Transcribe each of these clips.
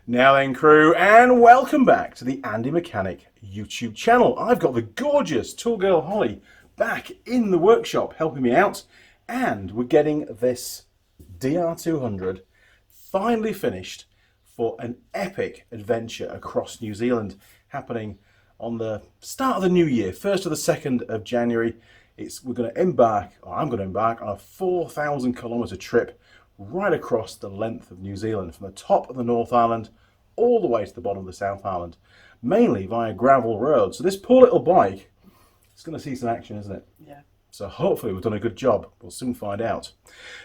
Now then, crew, and welcome back to the Andy Mechanic YouTube channel. I've got the gorgeous tool girl Holly back in the workshop helping me out, and we're getting this DR200 finally finished for an epic adventure across New Zealand happening on the start of the new year, 1st to the 2nd of January. I'm going to embark on a 4,000 kilometre trip right across the length of New Zealand, from the top of the North Island all the way to the bottom of the South Island, mainly via gravel roads. So this poor little bike is going to see some action, isn't it? Yeah. So hopefully we've done a good job. We'll soon find out.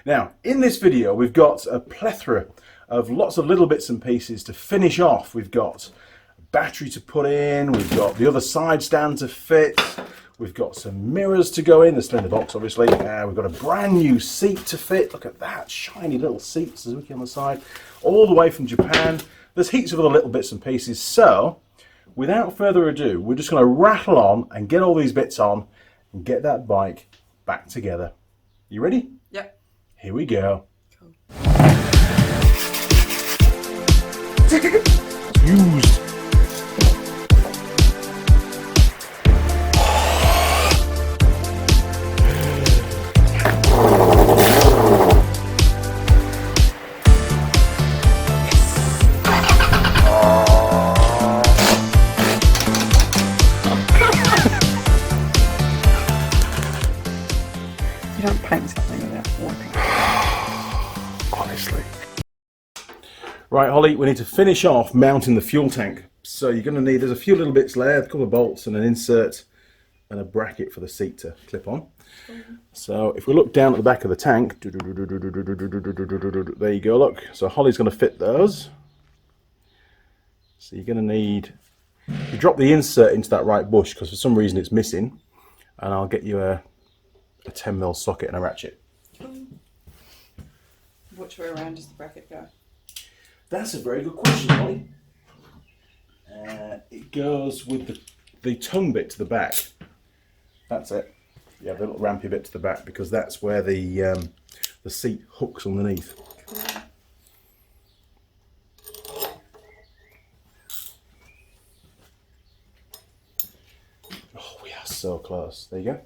Now, in this video, we've got a plethora of lots of little bits and pieces to finish off. We've got a battery to put in, we've got the other side stand to fit, we've got some mirrors to go in, they're still in the box obviously. We've got a brand new seat to fit. Look at that shiny little seat, Suzuki on the side, all the way from Japan. There's heaps of other little bits and pieces. So without further ado, we're just going to rattle on and get all these bits on and get that bike back together. You ready? Yep. Here we go. Cool. Used. You don't paint something without wiping. Honestly. Right, Holly, we need to finish off mounting the fuel tank. So you're going to need, there's a few little bits there, a couple of bolts and an insert and a bracket for the seat to clip on. So if we look down at the back of the tank, there you go, look. So Holly's going to fit those. So you're going to need, you drop the insert into that right bush because for some reason it's missing, and I'll get you a 10mm socket and a ratchet. Which way around does the bracket go? That's a very good question, Holly. It goes with the tongue bit to the back. That's it. Yeah, the little rampy bit to the back, because that's where the seat hooks underneath. Cool. Oh, we are so close. There you go.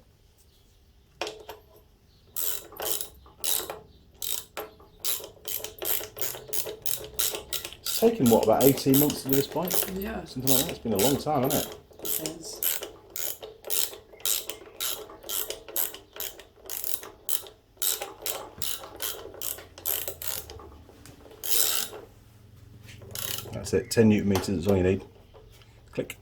It's taken, what, about 18 months to do this bike? Yeah. Something like that. It's been a long time, hasn't it? It is. That's it. 10 Newton meters is all you need. Click.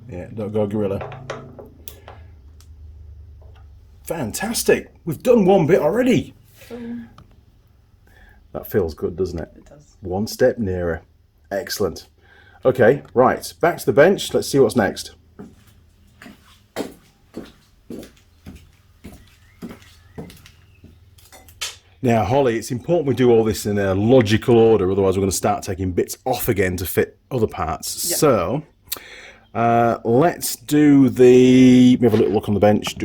Yeah, don't go gorilla. Fantastic! We've done one bit already. Cool. That feels good, doesn't it? It does. One step nearer. Excellent. Okay, right, back to the bench. Let's see what's next. Now, Holly, it's important we do all this in a logical order, otherwise we're going to start taking bits off again to fit other parts. Yep. So, let's do the. Let me have a little look on the bench.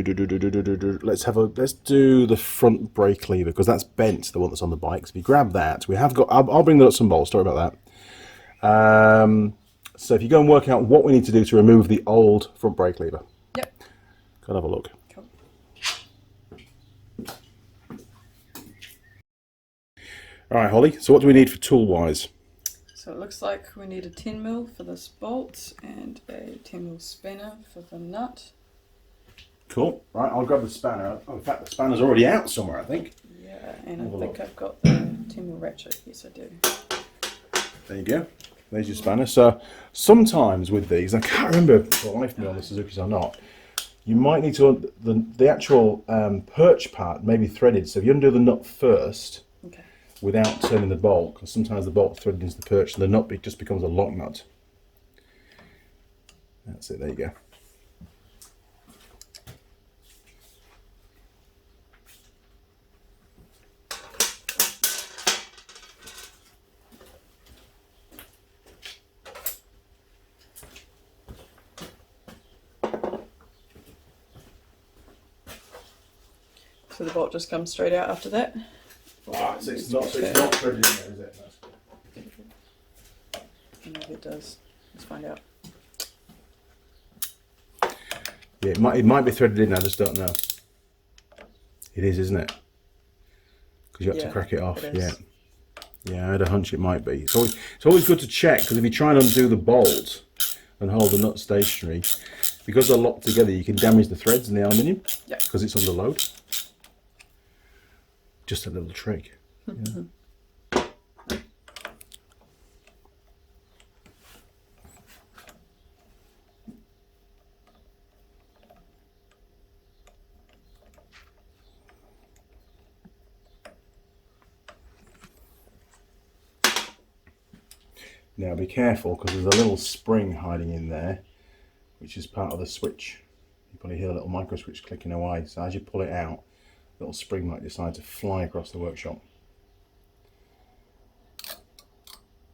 Let's do the front brake lever, because that's bent, the one that's on the bike. So if you grab that, we have got. I'll bring the nuts and bolts. Sorry about that. So if you go and work out what we need to do to remove the old front brake lever. Yep. Go and have a look. Cool. All right, Holly. So what do we need for tool wise? So it looks like we need a 10mm for this bolt and a 10mm spanner for the nut. Cool. Right, I'll grab the spanner. Oh, in fact, the spanner's already out somewhere, I think. Yeah, and Have a I think look. I've got the 10mm ratchet. Yes, I do. There you go. There's your spanner. So sometimes with these, I can't remember for the life of me on the Suzuki's or not, you might need to, the actual perch part may be threaded. So if you undo the nut first, Okay. without turning the bolt, because sometimes the bolt threaded into the perch and the nut just becomes a lock nut. That's it, there you go. So the bolt just comes straight out after that. Ah, so it's not threaded in there, is it? That's good. Maybe it does. Let's find out. Yeah, it might be threaded in. I just don't know. It is, isn't it? Because you have to crack it off. It Yeah. is. Yeah, I had a hunch it might be. It's always good to check, because if you try and undo the bolt and hold the nut stationary, because they're locked together, you can damage the threads in the aluminium. Yeah. Because it's under load. Just a little trick. Yeah. Now be careful, because there's a little spring hiding in there, which is part of the switch. You probably hear a little micro switch clicking away. So as you pull it out, the little spring might decide to fly across the workshop.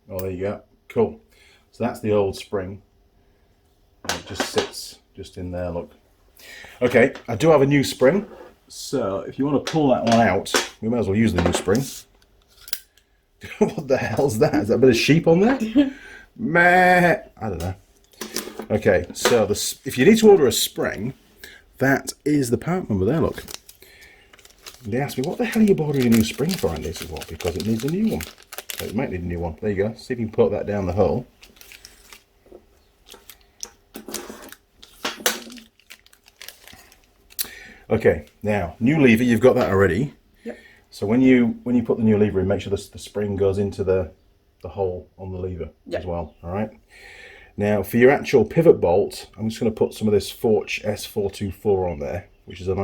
Oh, there you go. Cool. So that's the old spring. And it just sits just in there, look. Okay, I do have a new spring. So if you want to pull that one out, we may as well use the new spring. What the hell's that? Is that a bit of sheep on there? Meh. I don't know. Okay, so if you need to order a spring, that is the part number there, look. They asked me, what the hell are you ordering a new spring for? And this is what, because it needs a new one. So it might need a new one. There you go. See if you can put that down the hole. Okay, now, new lever, you've got that already. So when you put the new lever in, make sure the spring goes into the hole on the lever as well. All right. Now for your actual pivot bolt, I'm just going to put some of this Forge S424 on there, which is a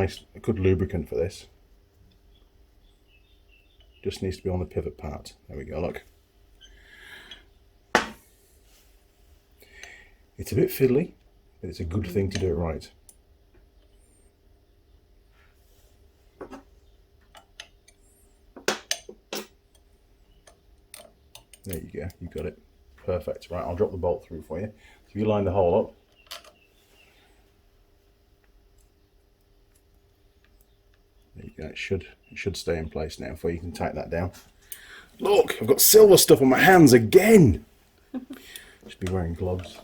good lubricant for this. Just needs to be on the pivot part. There we go. Look. It's a bit fiddly, but it's a good thing to do it right. There you go, you got it. Perfect. Right, I'll drop the bolt through for you. So if you line the hole up. There you go, it should stay in place now for you. You can tighten that down. Look, I've got silver stuff on my hands again. Should be wearing gloves.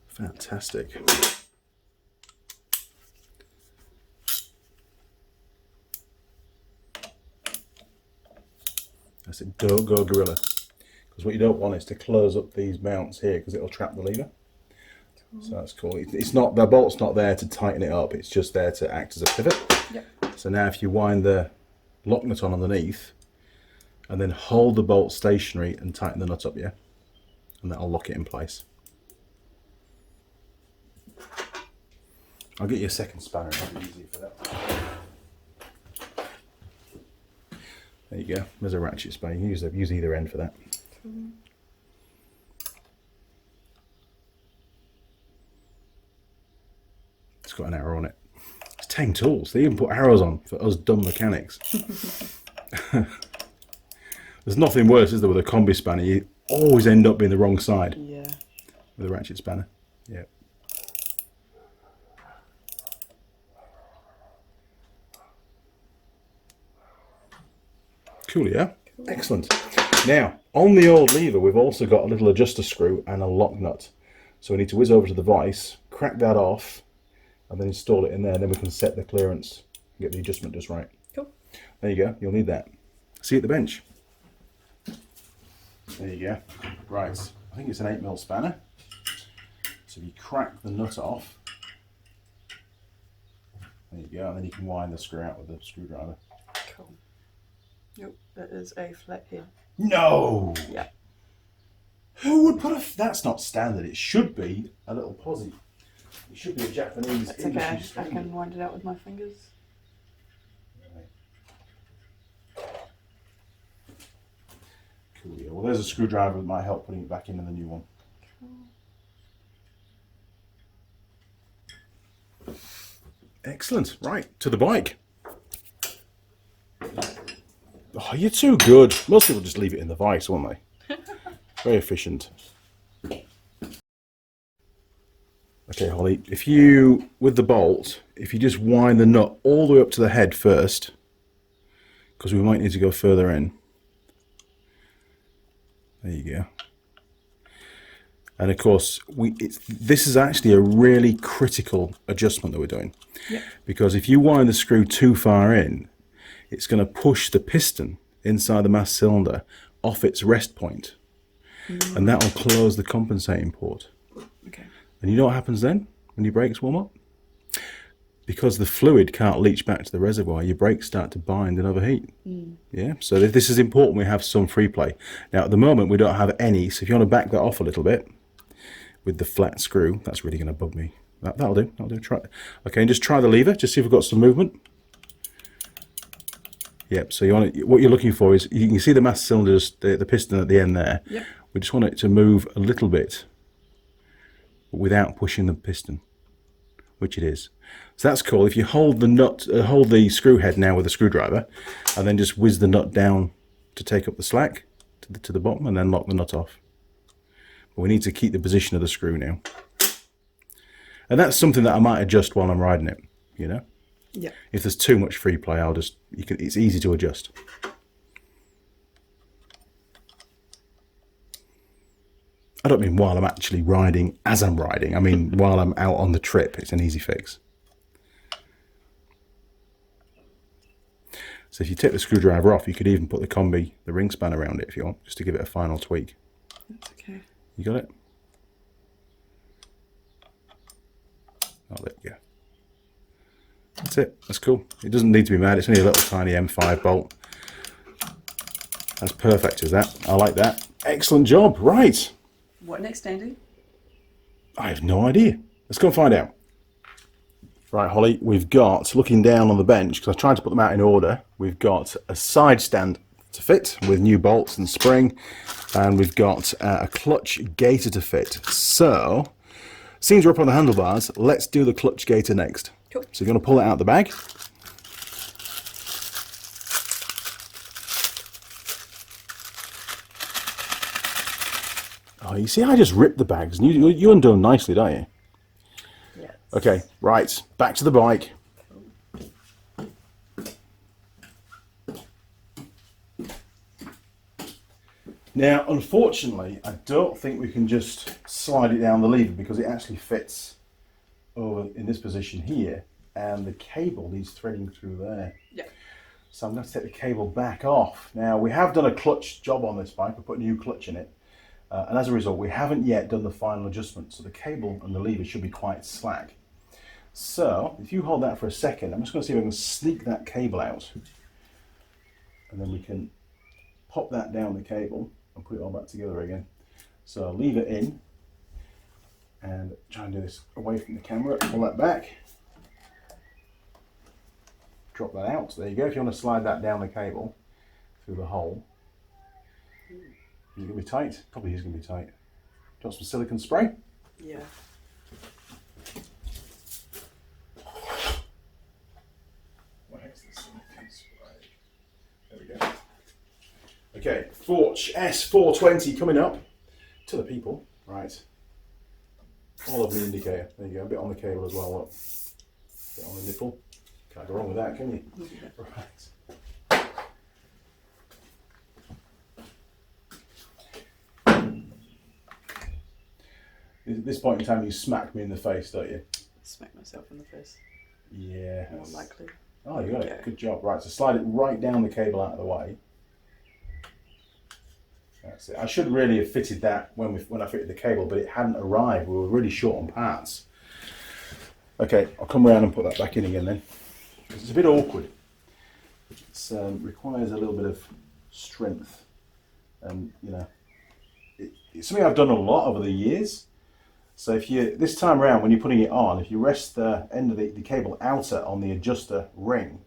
Fantastic. That's it, don't go gorilla. Because what you don't want is to close up these mounts here, because it'll trap the lever. So that's cool. It's not, the bolt's not there to tighten it up, it's just there to act as a pivot. Yep. So now if you wind the lock nut on underneath, and then hold the bolt stationary and tighten the nut up, yeah? And that'll lock it in place. I'll get you a second spanner, it'll be easier for that. There you go, there's a ratchet spanner. You can use either end for that. It's got an arrow on it. It's 10 tools, they even put arrows on for us dumb mechanics. There's nothing worse, is there, with a combi spanner? You always end up being the wrong side. Yeah. With a ratchet spanner. Yeah. Cool, yeah? Cool. Excellent. Now, on the old lever, we've also got a little adjuster screw and a lock nut. So we need to whiz over to the vise, crack that off, and then install it in there. Then we can set the clearance and get the adjustment just right. Cool. There you go. You'll need that. See you at the bench. There you go. Right. I think it's an 8mm spanner. So if you crack the nut off, there you go, and then you can wind the screw out with the screwdriver. Cool. Nope, that is a flat head. No! Yeah. Who would put a... That's not standard. It should be a little posi. It should be a Japanese... That's okay. I can wind it out with my fingers. Right. Cool, yeah. Well, there's a screwdriver that might help putting it back into the new one. Cool. Excellent. Right, to the bike. Oh, you're too good. Most people just leave it in the vise, won't they? Very efficient. Okay, Holly, if you, with the bolt, if you just wind the nut all the way up to the head first, because we might need to go further in. There you go. And of course, this is actually a really critical adjustment that we're doing. Yep. Because if you wind the screw too far in, it's going to push the piston inside the mass cylinder off its rest point. And that will close the compensating port. Okay. And you know what happens then when your brakes warm up? Because the fluid can't leach back to the reservoir, your brakes start to bind and overheat. Yeah, so this is important. We have some free play. Now at the moment we don't have any, so if you want to back that off a little bit with the flat screw, that's really going to bug me. That'll do. Try. Okay, and just try the lever, just see if we've got some movement. Yep. So what you're looking for is, you can see the mass cylinders, the piston at the end there. Yep. We just want it to move a little bit without pushing the piston, which it is. So that's cool. If you hold the nut, hold the screw head now with a screwdriver, and then just whiz the nut down to take up the slack to the bottom, and then lock the nut off. But we need to keep the position of the screw now. And that's something that I might adjust while I'm riding it, you know? Yeah. If there's too much free play, it's easy to adjust. I don't mean while I'm actually riding, as I'm riding. I mean while I'm out on the trip, it's an easy fix. So if you take the screwdriver off, you could even put the ring span around it if you want, just to give it a final tweak. That's okay. You got it? Oh, there you go. That's it. That's cool. It doesn't need to be mad. It's only a little tiny M5 bolt. That's perfect as that. I like that. Excellent job. Right. What next, Andy? I have no idea. Let's go and find out. Right, Holly, we've got, looking down on the bench, because I tried to put them out in order, we've got a side stand to fit with new bolts and spring, and we've got a clutch gator to fit. So, seems we're up on the handlebars, let's do the clutch gator next. Cool. So you're going to pull it out of the bag. Oh, you see, I just ripped the bags, and you undo them nicely, don't you? Yes. Okay, right, back to the bike. Now, unfortunately, I don't think we can just slide it down the lever because it actually fits over in this position here, and the cable needs threading through there. Yeah. So I'm going to take the cable back off. Now, we have done a clutch job on this bike. We put a new clutch in it. And as a result, we haven't yet done the final adjustment. So the cable and the lever should be quite slack. So if you hold that for a second, I'm just going to see if I can sneak that cable out. And then we can pop that down the cable and put it all back together again. So leave it in and try and do this away from the camera. Pull that back. Drop that out. So there you go. If you want to slide that down the cable through the hole. Is it going to be tight? Probably is going to be tight. Got some silicone spray? Yeah. Where's the silicone spray? There we go. Okay, Forge S420 coming up to the people. Right. All over the indicator. There you go. A bit on the cable as well. Look. A bit on the nipple. Can't go wrong with that, can you? Yeah. Right. At this point in time, you smack me in the face, don't you? Smack myself in the face. Yeah. More likely. Oh, you got Okay. it. Good job. Right, so slide it right down the cable out of the way. That's it. I should really have fitted that when I fitted the cable, but it hadn't arrived. We were really short on parts. Okay, I'll come around and put that back in again then. It's a bit awkward. It requires a little bit of strength, and you know, it's something I've done a lot over the years. So if you, this time around when you're putting it on, if you rest the end of the cable outer on the adjuster ring,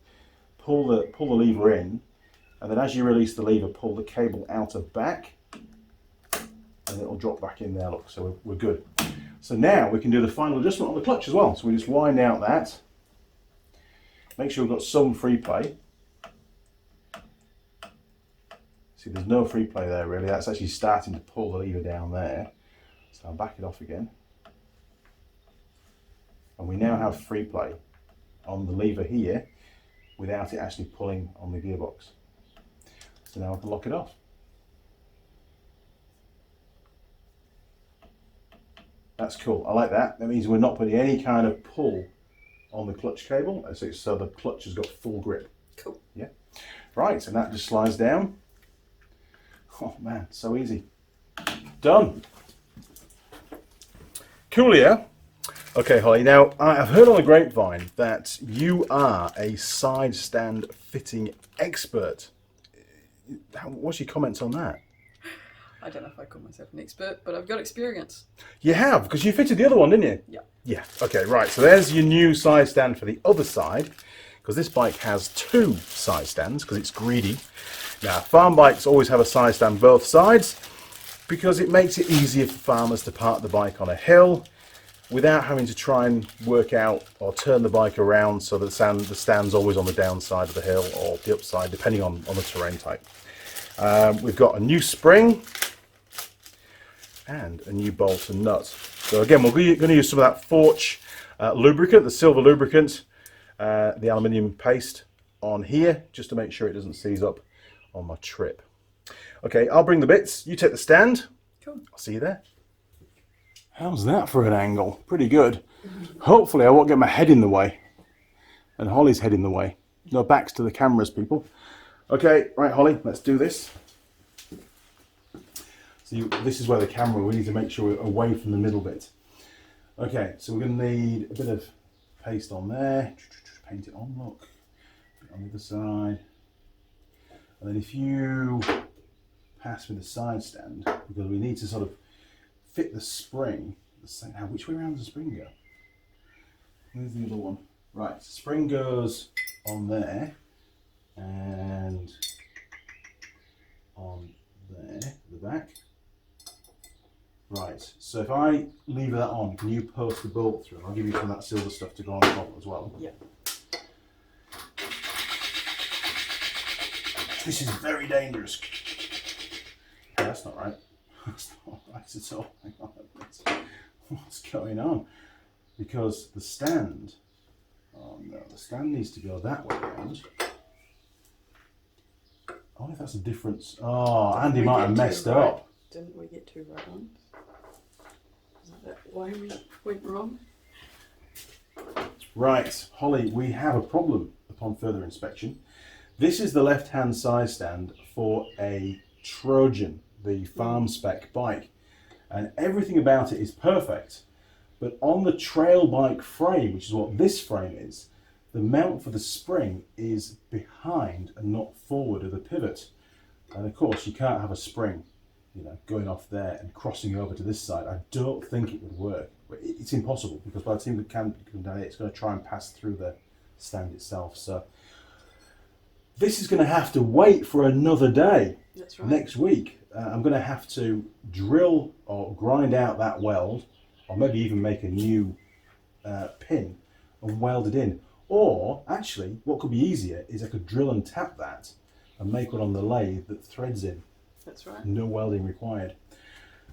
pull the lever in, and then as you release the lever, pull the cable outer back, and it'll drop back in there, look, so we're good. So now we can do the final adjustment on the clutch as well. So we just wind out that, Make sure we've got some free play. See, there's no free play there really. That's actually starting to pull the lever down there. So I'll back it off again. And we now have free play on the lever here without it actually pulling on the gearbox. So now I can lock it off. That's cool. I like that. That means we're not putting any kind of pull on the clutch cable, so the clutch has got full grip. Cool. Yeah. Right, and that just slides down. Oh man, so easy. Done. Cool, yeah? Okay, Holly, now I've heard on the grapevine that you are a side stand fitting expert. What's your comments on that? I don't know if I call myself an expert, but I've got experience. You have, because you fitted the other one, didn't you? Yeah. Yeah, okay, right. So there's your new side stand for the other side, because this bike has 2 side stands, because it's greedy. Now, farm bikes always have a side stand both sides, because it makes it easier for farmers to park the bike on a hill without having to try and work out or turn the bike around so that the stand's always on the downside of the hill or the upside, depending on the terrain type. We've got a new spring and a new bolt and nut. So again, we're going to use some of that Forge lubricant, the silver lubricant, the aluminium paste on here, just to make sure it doesn't seize up on my trip. Okay, I'll bring the bits, you take the stand. Cool. I'll see you there. How's that for an angle? Pretty good. Hopefully I won't get my head in the way and Holly's head in the way. No backs to the cameras, people. Okay, right, Holley, let's do this. So this is where the camera, we need to make sure we're away from the middle bit. Okay, so we're going to need a bit of paste on there. Paint it on, look. A bit on the other side. And then if you pass me the side stand, because we need to sort of fit the spring. Now, which way around does the spring go? Where's the other one? Right, so spring goes on there and on there at the back. Right, so if I leave that on, can you post the bolt through? I'll give you some of that silver stuff to go on top as well. Yeah. This is very dangerous. Oh, that's not right. That's not right at all. Hang on a minute. What's going on? Because the stand, oh no, the stand needs to go that way around. I wonder if that's a difference. Oh, Andy might have messed up. Didn't we get 2 right ones? Is that why we went wrong? Right, Holley, we have a problem upon further inspection. This is the left-hand side stand for a Trojan, the farm spec bike, and everything about it is perfect. But on the trail bike frame, which is what this frame is, the mount for the spring is behind and not forward of the pivot. And of course, you can't have a spring, you know, going off there and crossing over to this side. I don't think it would work. It's impossible, because by the time it can come down, it's going to try and pass through the stand itself. So this is going to have to wait for another day. That's right. Next week. I'm going to have to drill or grind out that weld, or maybe even make a new pin and weld it in. Or actually, what could be easier is I could drill and tap that and make one on the lathe that threads in. That's right. No welding required.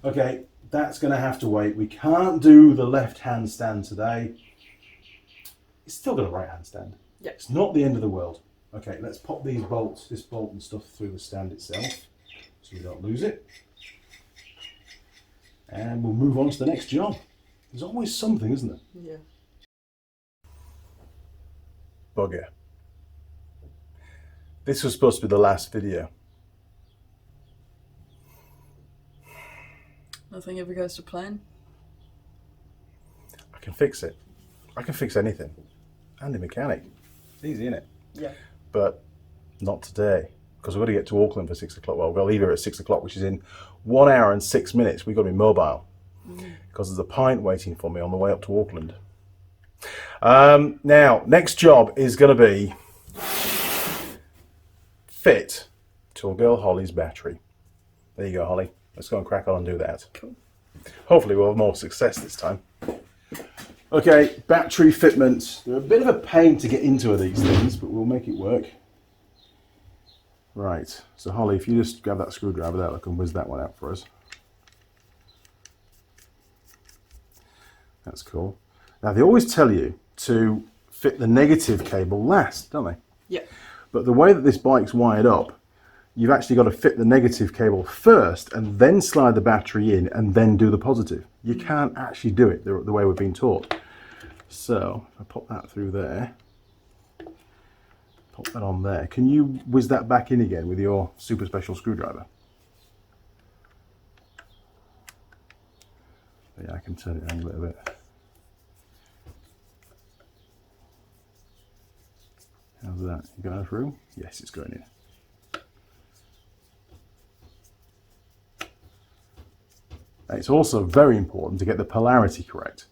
Okay, that's going to have to wait. We can't do the left-hand stand today. It's still got a right-hand stand. Yeah. It's not the end of the world. Okay, let's pop these bolts, this bolt and stuff through the stand itself, so we don't lose it. And we'll move on to the next job. There's always something, isn't there? Yeah. Bugger. This was supposed to be the last video. Nothing ever goes to plan. I can fix it. I can fix anything. Andy Mechanic. It's easy, isn't it? Yeah. But not today, because we've got to get to Auckland for 6 o'clock. Well, we'll leave here at 6 o'clock, which is in 1 hour and 6 minutes. We've got to be mobile, because there's a pint waiting for me on the way up to Auckland. Now, next job is going to be fit Tool Girl Holley's battery. There you go, Holley. Let's go and crack on and do that. Cool. Hopefully we'll have more success this time. Okay, battery fitments. They're a bit of a pain to get into these things, but we'll make it work. Right, so Holly, if you just grab that screwdriver there, look, and whiz that one out for us. That's cool. Now, they always tell you to fit the negative cable last, don't they? Yeah. But the way that this bike's wired up, you've actually got to fit the negative cable first and then slide the battery in and then do the positive. You can't actually do it the way we've been taught. So, if I pop that through there, pop that on there. Can you whiz that back in again with your super special screwdriver? Yeah, I can turn it down a little bit. How's that? You going through? Yes, it's going in. It's also very important to get the polarity correct.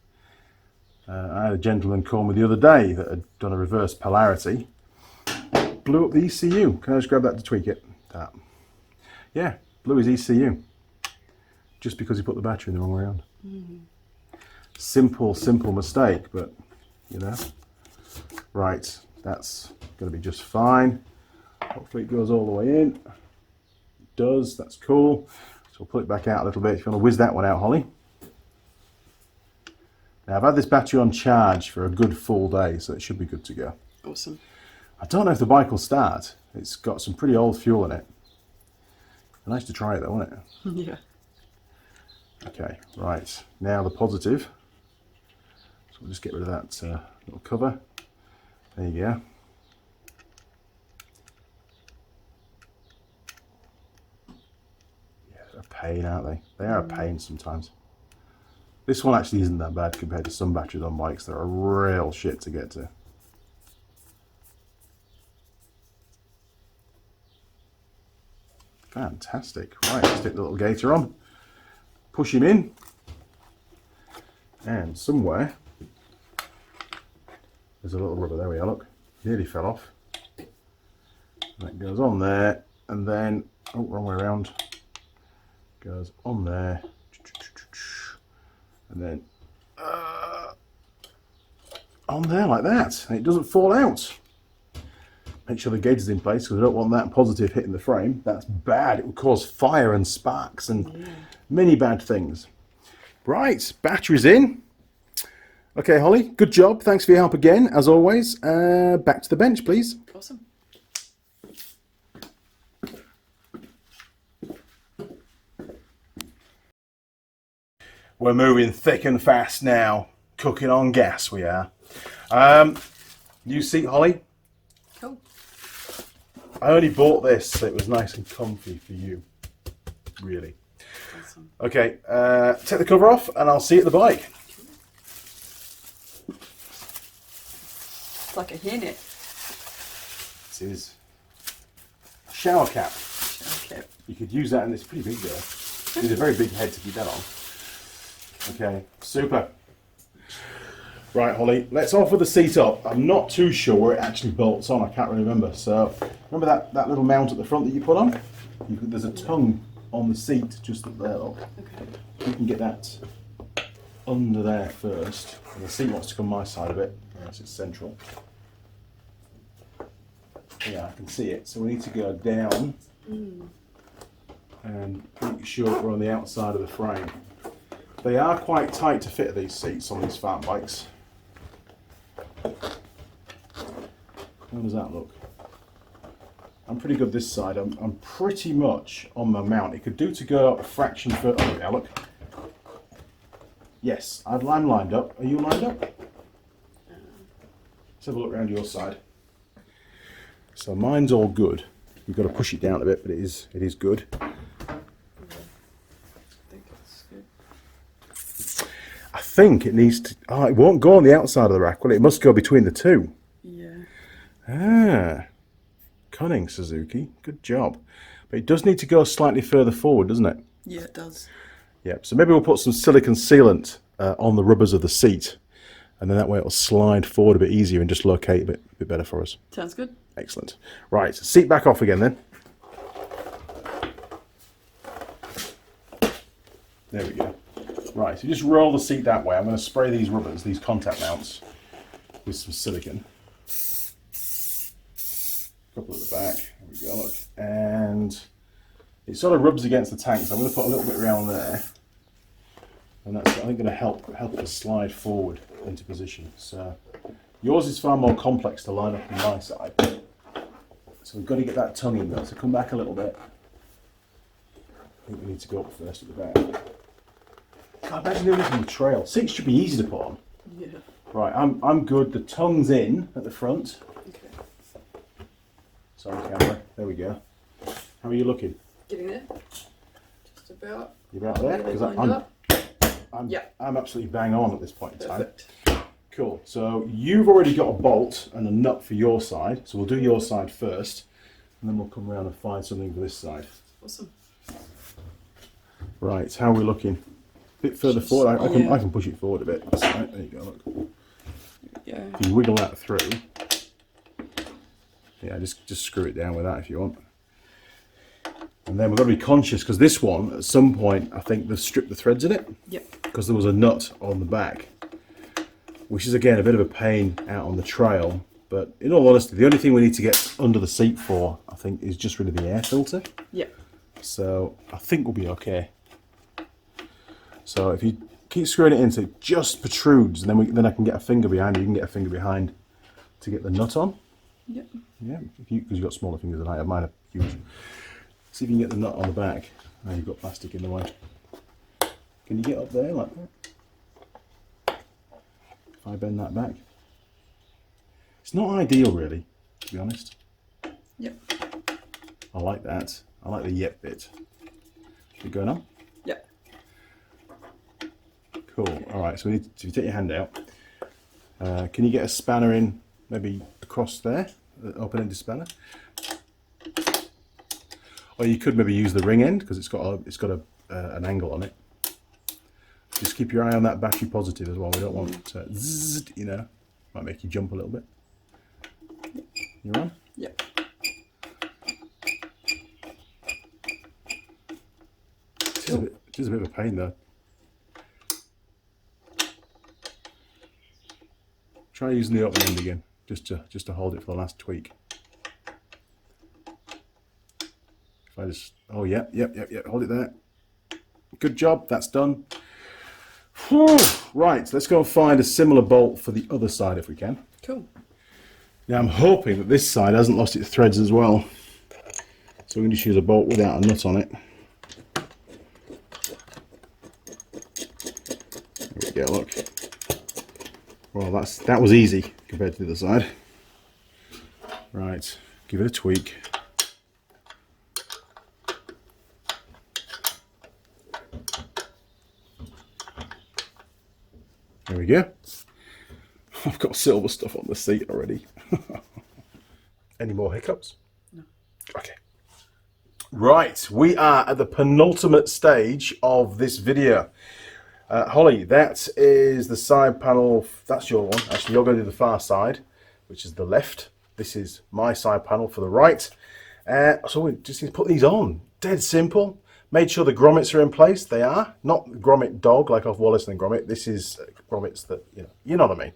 I had a gentleman call me the other day that had done a reverse polarity, blew up the ECU. Can I just grab that to tweak it? That. Yeah, blew his ECU. Just because he put the battery in the wrong way around. Simple mistake, but you know. Right, that's going to be just fine. Hopefully it goes all the way in. It does, that's cool. So we'll put it back out a little bit. If you want to whiz that one out, Holly. Now I've had this battery on charge for a good full day, so it should be good to go. Awesome. I don't know if the bike will start. It's got some pretty old fuel in it. Nice to try it though, won't it? Yeah. Okay, right. Now the positive. So we'll just get rid of that little cover. There you go. Yeah, they're a pain, aren't they? They are a pain sometimes. This one actually isn't that bad compared to some batteries on bikes. They're a real shit to get to. Fantastic. Right, stick the little gator on. Push him in. And somewhere there's a little rubber. There we are, look. Nearly fell off. That goes on there. And then, oh, wrong way around. Goes on there. And then on there like that, and it doesn't fall out. Make sure the gauge is in place because I don't want that positive hitting the frame. That's bad. It will cause fire and sparks and many bad things. Right, battery's in. Okay, Holly, good job. Thanks for your help again, as always. Back to the bench, please. Awesome. We're moving thick and fast now. Cooking on gas, we are. New seat, Holly. Cool. I only bought this so it was nice and comfy for you. Really. Awesome. Okay, take the cover off and I'll see you at the bike. It's like a hairnet. This is a shower cap. Okay. You could use that, and it's pretty big there. You need a very big head to keep that on. Okay, super. Right, Holly, let's offer the seat up. I'm not too sure where it actually bolts on. I can't really remember. So, remember that little mount at the front that you put on? There's a tongue on the seat just up there, look. Okay. You can get that under there first. And the seat wants to come my side of it. Yes, it's central. Yeah, I can see it. So we need to go down and make sure that we're on the outside of the frame. They are quite tight to fit these seats on these farm bikes. How does that look? I'm pretty good this side. I'm pretty much on my mount. It could do to go a fraction further. Oh, yeah, look. Yes, I'm lined up. Are you lined up? Let's have a look around your side. So mine's all good. You've got to push it down a bit, but it is good. I think it's good. I think it needs to. Oh, it won't go on the outside of the rack. Well, it must go between the two. Yeah. Ah, cunning, Suzuki. Good job. But it does need to go slightly further forward, doesn't it? Yeah, it does. Yep. So maybe we'll put some silicone sealant on the rubbers of the seat, and then that way it'll slide forward a bit easier and just locate a bit better for us. Sounds good. Excellent. Right, seat back off again then. There we go. Right, so you just roll the seat that way. I'm going to spray these rubbers, these contact mounts, with some silicone. A couple at the back. There we go, look. And it sort of rubs against the tank, so I'm going to put a little bit around there. And that's, I think, going to help it to slide forward into position. So yours is far more complex to line up than my side. So we've got to get that tongue in though, so come back a little bit. I think we need to go up first at the back. God, imagine doing this on the trail. Seats should be easy to put on. Yeah. Right, I'm good. The tongue's in at the front. Okay. Sorry, camera. There we go. How are you looking? Getting there. Just about. You're about there? Because I'm absolutely bang on at this point in time. Perfect. Cool. So you've already got a bolt and a nut for your side. So we'll do your side first, and then we'll come around and find something for this side. Awesome. Right, how are we looking? A bit further forward. I can push it forward a bit. That's right. There you go. Look. Yeah. If you wiggle that through, yeah, just screw it down with that if you want. And then we've got to be conscious because this one, at some point, I think they've stripped the threads in it. Yep. Because there was a nut on the back, which is again a bit of a pain out on the trail. But in all honesty, the only thing we need to get under the seat for, I think, is just rid of the air filter. Yep. So I think we'll be okay. So if you keep screwing it in so it just protrudes, and then I can get a finger behind. You can get a finger behind to get the nut on. Yep. Yeah, because you've got smaller fingers than I have. Mine are huge. See if you can get the nut on the back. Now you've got plastic in the way. Can you get up there like that? If I bend that back. It's not ideal really, to be honest. Yep. I like that. I like the yep bit. Is it going on? Yep. Cool. Alright, so if you take your hand out, can you get a spanner in maybe across there? Open-ended spanner? Or you could maybe use the ring end because it's got an angle on it. Just keep your eye on that battery positive as well. We don't want zzz, you know, might make you jump a little bit. You're on? Yep. It is a bit of a pain though. Try using the open end again, just to hold it for the last tweak. If I just, oh yep, hold it there. Good job, that's done. Whew. Right, let's go and find a similar bolt for the other side if we can. Cool. Now I'm hoping that this side hasn't lost its threads as well. So we can just use a bolt without a nut on it. There we go, look. Well, that was easy compared to the other side. Right, give it a tweak. There we go. I've got silver stuff on the seat already. Any more hiccups? No. Okay. Right, we are at the penultimate stage of this video. Holly, that is the side panel. That's your one. Actually, you're going to do the far side, which is the left. This is my side panel for the right. So we just need to put these on. Dead simple. Made sure the grommets are in place. They are. Not grommet dog like off Wallace and Grommet. This is grommets that, you know what I mean.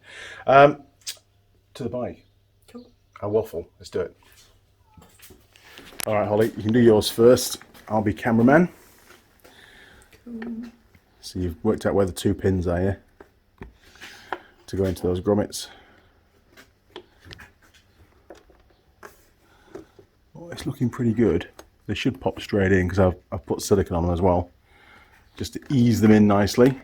To the bike. Cool. A waffle. Let's do it. All right, Holly, you can do yours first. I'll be cameraman. Cool. So you've worked out where the two pins are, yeah? To go into those grommets. Oh, it's looking pretty good. They should pop straight in because I've put silicone on them as well, just to ease them in nicely.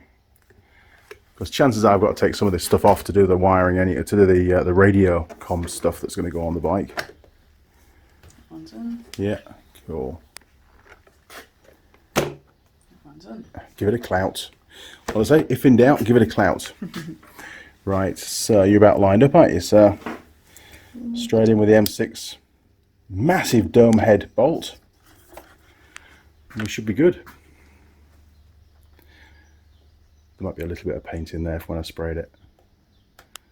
Because chances are I've got to take some of this stuff off to do the wiring, to do the radio comm stuff that's going to go on the bike. One's in. Yeah, cool. One's in. Give it a clout. What I say, if in doubt, give it a clout. Right, so you're about lined up, aren't you? So straight in with the M6 massive dome head bolt. We should be good. There might be a little bit of paint in there when I sprayed it.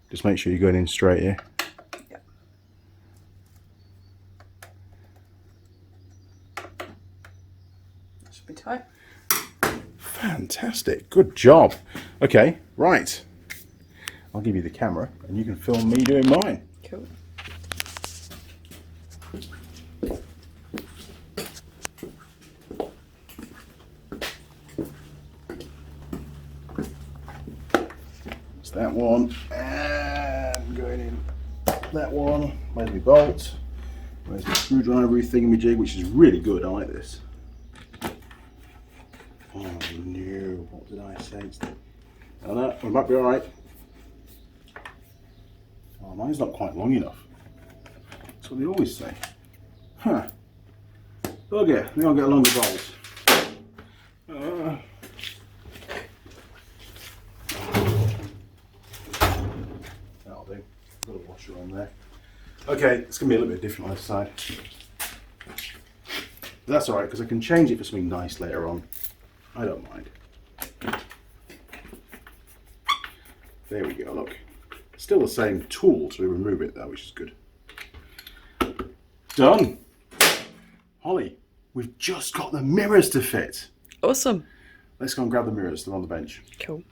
Just make sure you're going in straight here. Yeah. Should be tight. Fantastic. Fantastic. Good job. Okay, right. I'll give you the camera and you can film me doing mine. Cool. It's that one. And going in that one. Where's my bolt? Where's my screwdriver thingamajig, which is really good. I like this. Oh no, what did I say? Oh no, we might be alright. Oh, mine's not quite long enough. That's what they always say. Huh. Okay, then I'll get a longer bolt. That'll do. Got a washer on there. Okay, it's going to be a little bit different on this side. That's alright, because I can change it for something nice later on. I don't mind. There we go, look. Still the same tool to remove it though, which is good. Done. Holly, we've just got the mirrors to fit. Awesome. Let's go and grab the mirrors, they're on the bench. Cool.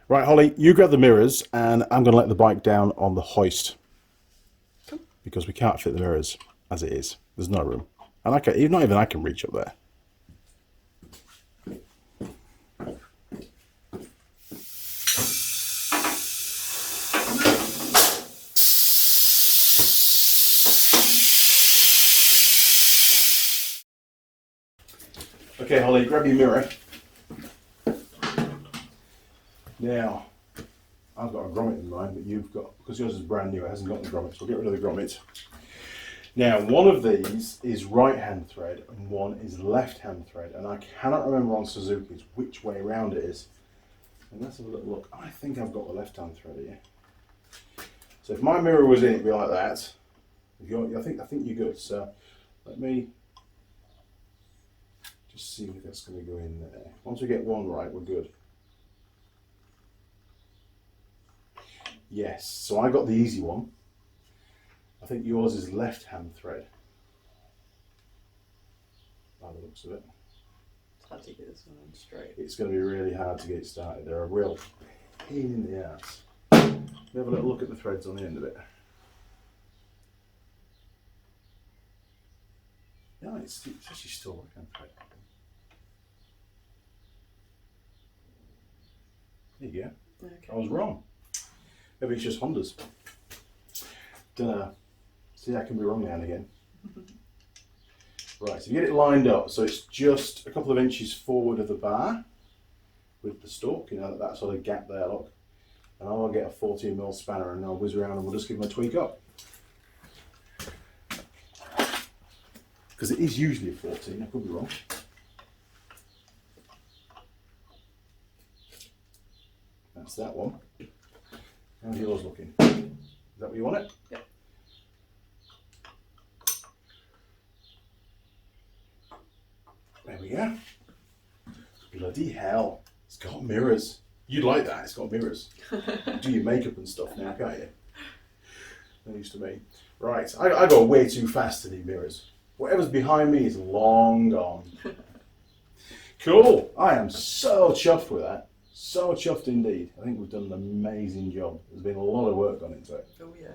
Right, Holly, you grab the mirrors and I'm going to let the bike down on the hoist. Cool. Because we can't fit the mirrors as it is. There's no room. And not even I can reach up there. Okay, Holly, grab your mirror. Now, I've got a grommet in mind, but you've got, because yours is brand new, it hasn't got the grommet, so we'll get rid of the grommet. Now, one of these is right-hand thread and one is left-hand thread, and I cannot remember on Suzuki's which way around it is. And let's have a little look. I think I've got the left-hand thread here. So if my mirror was in, it'd be like that. If you're, I think you're good. So let me just see if that's going to go in there. Once we get one right, we're good. Yes, so I got the easy one. I think yours is left-hand thread. By the looks of it. It's hard to get this one on straight. It's going to be really hard to get started. They're a real pain in the ass. Have a little look at the threads on the end of it. Yeah, it's actually still right-hand thread. There you go. Okay. I was wrong. Maybe it's just Hondas. Dunno. See, I can be wrong now and again. Right, so you get it lined up, so it's just a couple of inches forward of the bar with the stalk, you know, that sort of gap there, look. And I'll get a 14mm spanner and I'll whiz around and we'll just give them a tweak up. Because it is usually a 14, I could be wrong. That's that one. How's yours looking? Is that where you want it? Yep. There we go. Bloody hell. It's got mirrors. You'd like that, it's got mirrors. Do your makeup and stuff now, can't you? That used to me. Right, I go way too fast to need mirrors. Whatever's behind me is long gone. Cool. I am so chuffed with that. So chuffed indeed. I think we've done an amazing job. There's been a lot of work gone into it. Oh yeah.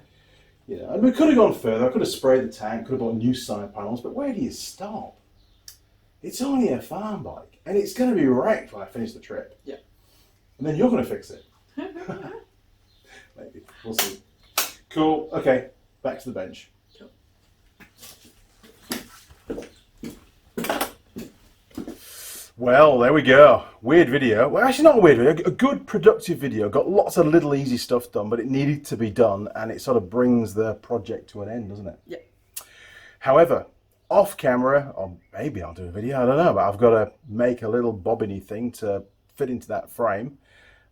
You know, and we could have gone further. I could have sprayed the tank, could have bought new side panels, but where do you stop? It's only a farm bike, and it's going to be wrecked when I finish the trip. Yeah. And then you're going to fix it. Maybe. We'll see. Cool. Okay. Back to the bench. Cool. Well, there we go. Weird video. Well, actually not a weird video. A good productive video. Got lots of little easy stuff done, but it needed to be done, and it sort of brings the project to an end, doesn't it? Yeah. However, off camera, or maybe I'll do a video, I don't know, but I've got to make a little bobbiny thing to fit into that frame,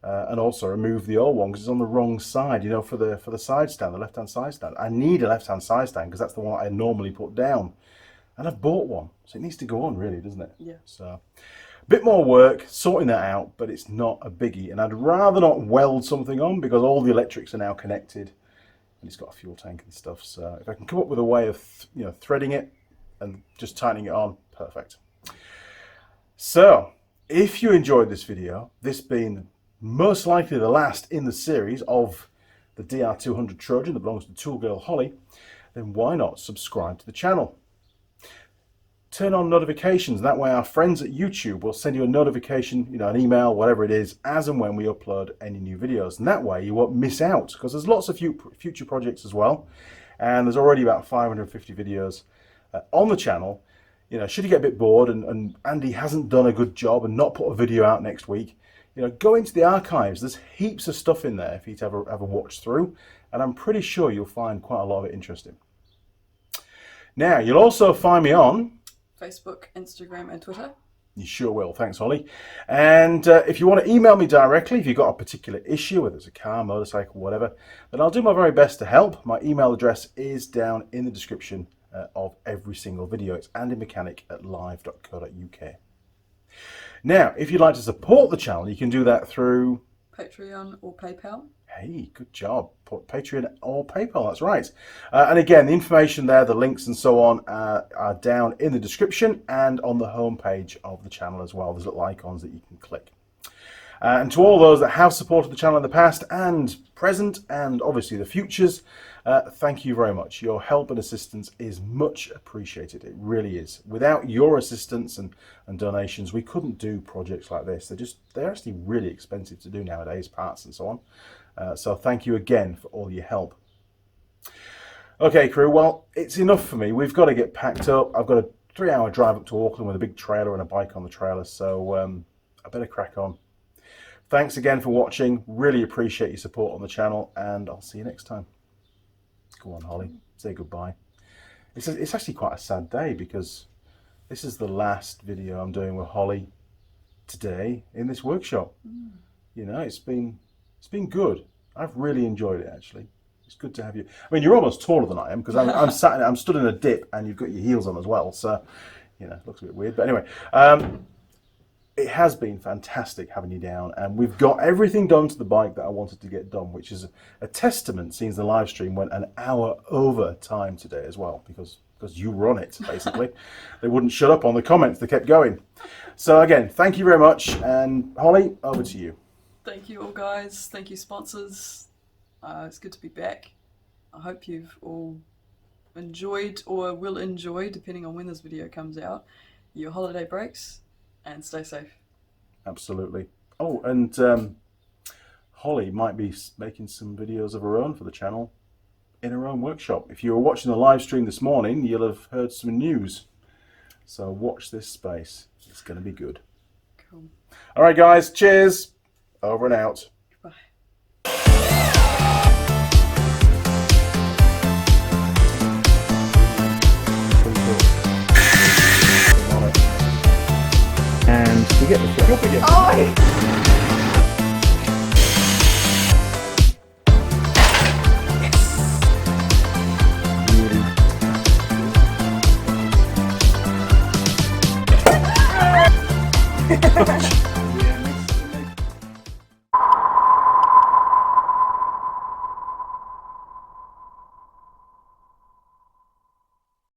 and also remove the old one because it's on the wrong side, you know, for the side stand, the left-hand side stand. I need a left-hand side stand because that's the one I normally put down. And I've bought one, so it needs to go on really, doesn't it? Yeah. So, a bit more work sorting that out, but it's not a biggie. And I'd rather not weld something on because all the electrics are now connected, and it's got a fuel tank and stuff. So if I can come up with a way of, threading it and just tightening it on, perfect. So, if you enjoyed this video, this being most likely the last in the series of the DR200 Trojan that belongs to Tool Girl Holley, then why not subscribe to the channel? Turn on notifications, that way our friends at YouTube will send you a notification, an email, whatever it is, as and when we upload any new videos. And that way you won't miss out, because there's lots of future projects as well. And there's already about 550 videos on the channel. Should you get a bit bored and Andy hasn't done a good job and not put a video out next week, go into the archives. There's heaps of stuff in there for you to have a watch through, and I'm pretty sure you'll find quite a lot of it interesting. Now, you'll also find me on Facebook, Instagram, and Twitter. You sure will. Thanks, Holley. And if you want to email me directly, if you've got a particular issue, whether it's a car, motorcycle, whatever, then I'll do my very best to help. My email address is down in the description of every single video. It's andymechanic@live.co.uk. Now, if you'd like to support the channel, you can do that through Patreon or PayPal. Hey, good job. Patreon or PayPal, that's right. And again, the information there, the links and so on are down in the description and on the home page of the channel as well. There's little icons that you can click. And to all those that have supported the channel in the past and present and obviously the futures, thank you very much. Your help and assistance is much appreciated. It really is. Without your assistance and donations, we couldn't do projects like this. They're actually really expensive to do nowadays, parts and so on. So thank you again for all your help. Okay, crew, well, it's enough for me. We've got to get packed up. I've got a 3-hour drive up to Auckland with a big trailer and a bike on the trailer, so I better crack on. Thanks again for watching. Really appreciate your support on the channel, and I'll see you next time. Go on, Holley. Say goodbye. It's actually quite a sad day because this is the last video I'm doing with Holley today in this workshop. It's been good. I've really enjoyed it, actually. It's good to have you. I mean, you're almost taller than I am because I'm stood in a dip and you've got your heels on as well. So, it looks a bit weird. But anyway, it has been fantastic having you down, and we've got everything done to the bike that I wanted to get done, which is a testament, since the live stream went an hour over time today as well, because you were on it, basically. They wouldn't shut up on the comments. They kept going. So again, thank you very much. And Holley, over to you. Thank you all, guys. Thank you, sponsors. It's good to be back. I hope you've all enjoyed or will enjoy, depending on when this video comes out, your holiday breaks, and stay safe. Absolutely. Oh, and Holley might be making some videos of her own for the channel in her own workshop. If you were watching the live stream this morning, you'll have heard some news. So watch this space. It's going to be good. Cool. All right, guys. Cheers. Over and out. Bye. And we get the flip again. Yes!